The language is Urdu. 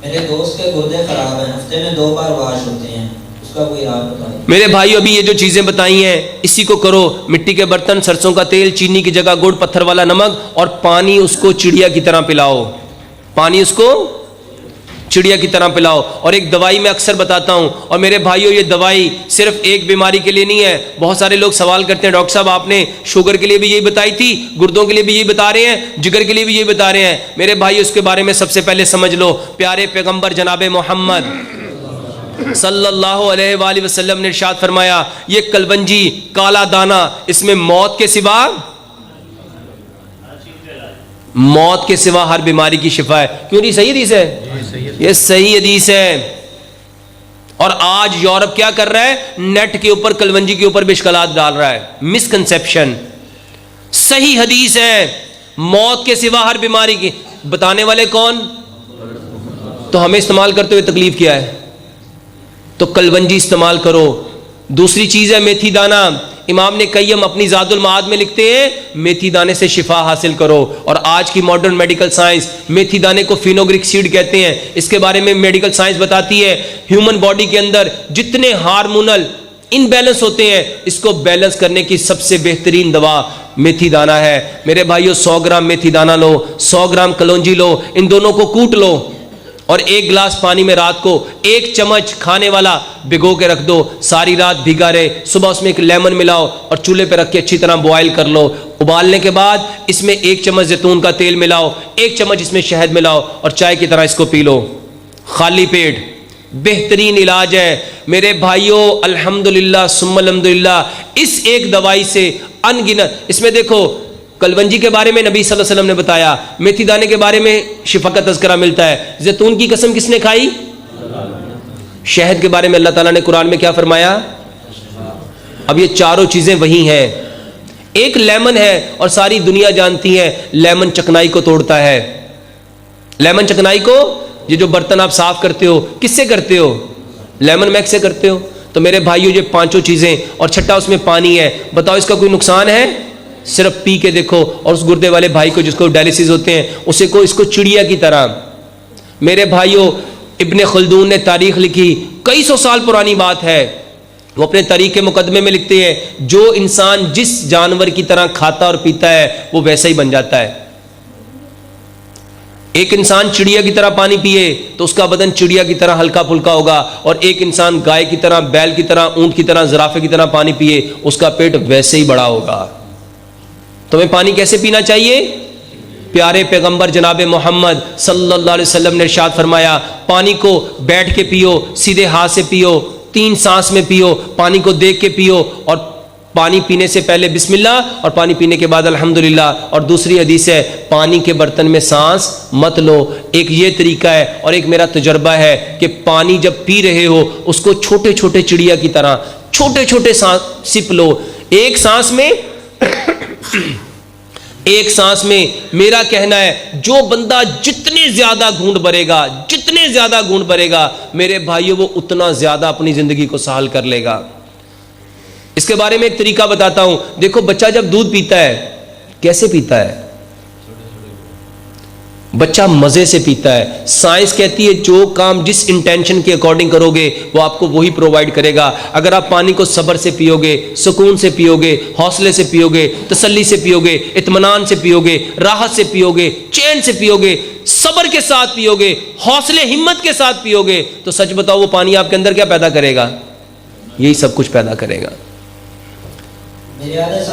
میرے دوست کے گردے خراب ہیں، ہفتے میں 2 بار واش ہوتے ہیں، اس کا کوئی علاج بتائیں۔ میرے بھائی ابھی یہ جو چیزیں بتائی ہیں اسی کو کرو، مٹی کے برتن، سرسوں کا تیل، چینی کی جگہ گڑ، پتھر والا نمک، اور پانی اس کو چڑیا کی طرح پلاؤ، پانی اس کو چڑیا کی طرح پلاؤ۔ اور ایک دوائی میں اکثر بتاتا ہوں، اور میرے بھائیوں یہ دوائی صرف ایک بیماری کے لیے نہیں ہے۔ بہت سارے لوگ سوال کرتے ہیں ڈاکٹر صاحب آپ نے شوگر کے لیے بھی یہی بتائی تھی، گردوں کے لیے بھی یہی بتا رہے ہیں، جگر کے لیے بھی یہی بتا رہے ہیں۔ میرے بھائی اس کے بارے میں سب سے پہلے سمجھ لو، پیارے پیغمبر جناب محمد صلی اللہ علیہ وآلہ وسلم نے ارشاد فرمایا، یہ کلونجی کالا دانہ، اس میں موت کے سوا ہر بیماری کی شفا ہے۔ کیوں نہیں؟ صحیح حدیث ہے، یہ صحیح حدیث ہے۔ اور آج یورپ کیا کر رہا ہے؟ نیٹ کے اوپر کلونجی کے اوپر بشکلات ڈال رہا ہے، مسکنسیپشن۔ صحیح حدیث ہے، موت کے سوا ہر بیماری کی۔ بتانے والے کون؟ تو ہمیں استعمال کرتے ہوئے تکلیف کیا ہے؟ تو کلونجی استعمال کرو۔ دوسری چیز ہے میتھی دانہ۔ امام نے قیم اپنی زاد المعاد میں لکھتے ہیں میتھی دانے سے شفا حاصل کرو۔ اور آج کی ماڈرن میڈیکل سائنس میتھی دانے کو فینوگرک سیڈ کہتے ہیں۔ اس کے بارے میں میڈیکل سائنس بتاتی ہے ہیومن باڈی کے اندر جتنے ہارمونل انبیلنس ہوتے ہیں، اس کو بیلنس کرنے کی سب سے بہترین دوا میتھی دانہ ہے۔ میرے بھائیو 100 گرام میتھی دانہ لو، 100 گرام کلونجی لو، ان دونوں کو کوٹ لو، اور 1 گلاس پانی میں رات کو 1 چمچ کھانے والا بھگو کے رکھ دو، ساری رات بھیگا رہے۔ صبح اس میں 1 لیمن ملاؤ اور چولہے پہ رکھ کے اچھی طرح بوائل کر لو۔ ابالنے کے بعد اس میں 1 چمچ زیتون کا تیل ملاؤ، 1 چمچ اس میں شہد ملاؤ، اور چائے کی طرح اس کو پی لو خالی پیٹ۔ بہترین علاج ہے میرے بھائیوں، الحمدللہ ثم الحمدللہ۔ اس ایک دوائی سے ان گنت، اس میں دیکھو کلونجی کے بارے میں نبی صلی اللہ علیہ وسلم نے بتایا، میتھی دانے کے بارے میں شفا کا تذکرہ ملتا ہے، زیتون کی قسم کس نے کھائی؟ شہد کے بارے میں اللہ تعالیٰ نے قرآن میں کیا فرمایا؟ اب یہ چاروں چیزیں وہی ہیں۔ ایک لیمن ہے، اور ساری دنیا جانتی ہے لیمن چکنائی کو توڑتا ہے۔ لیمن چکنائی کو، یہ جو برتن آپ صاف کرتے ہو کس سے کرتے ہو؟ لیمن میک سے کرتے ہو۔ تو میرے بھائیو یہ 5 چیزیں، اور چھٹا اس میں پانی ہے۔ بتاؤ اس کا کوئی نقصان ہے؟ صرف پی کے دیکھو۔ اور اس گردے والے بھائی کو جس کو ڈائلیسس ہوتے ہیں اسے کو اس کو چڑیا کی طرح۔ میرے بھائیوں ابن خلدون نے تاریخ لکھی، کئی سو سال پرانی بات ہے، وہ اپنے تاریخ کے مقدمے میں لکھتے ہیں جو انسان جس جانور کی طرح کھاتا اور پیتا ہے وہ ویسا ہی بن جاتا ہے۔ ایک انسان چڑیا کی طرح پانی پیے تو اس کا بدن چڑیا کی طرح ہلکا پھلکا ہوگا، اور ایک انسان گائے کی طرح، بیل کی طرح، اونٹ کی طرح، زرافے کی طرح پانی پیے اس کا پیٹ ویسے ہی بڑا ہوگا۔ تمہیں پانی کیسے پینا چاہیے؟ پیارے پیغمبر جناب محمد صلی اللہ علیہ وسلم نے ارشاد فرمایا، پانی کو بیٹھ کے پیو، سیدھے ہاتھ سے پیو، 3 سانس میں پیو، پانی کو دیکھ کے پیو، اور پانی پینے سے پہلے بسم اللہ، اور پانی پینے کے بعد الحمدللہ۔ اور دوسری حدیث ہے پانی کے برتن میں سانس مت لو۔ ایک یہ طریقہ ہے، اور ایک میرا تجربہ ہے کہ پانی جب پی رہے ہو اس کو چھوٹے چھوٹے چڑیا کی طرح چھوٹے چھوٹے سپ لو۔ ایک سانس میں میرا کہنا ہے جو بندہ جتنے زیادہ گھونٹ بھرے گا میرے بھائیو وہ اتنا زیادہ اپنی زندگی کو سہل کر لے گا۔ اس کے بارے میں ایک طریقہ بتاتا ہوں۔ دیکھو بچہ جب دودھ پیتا ہے کیسے پیتا ہے؟ بچہ مزے سے پیتا ہے۔ سائنس کہتی ہے جو کام جس انٹینشن کے اکارڈنگ کرو گے وہ آپ کو وہی پرووائڈ کرے گا۔ اگر آپ پانی کو صبر سے پیو گے، سکون سے پیو گے، حوصلے سے پیو گے، تسلی سے پیو گے، اطمینان سے پیو گے، راحت سے پیو گے، چین سے پیو گے، صبر کے ساتھ پیو گے، حوصلے ہمت کے ساتھ پیو گے، تو سچ بتاؤ وہ پانی آپ کے اندر کیا پیدا کرے گا؟ یہی سب کچھ پیدا کرے گا۔ میرے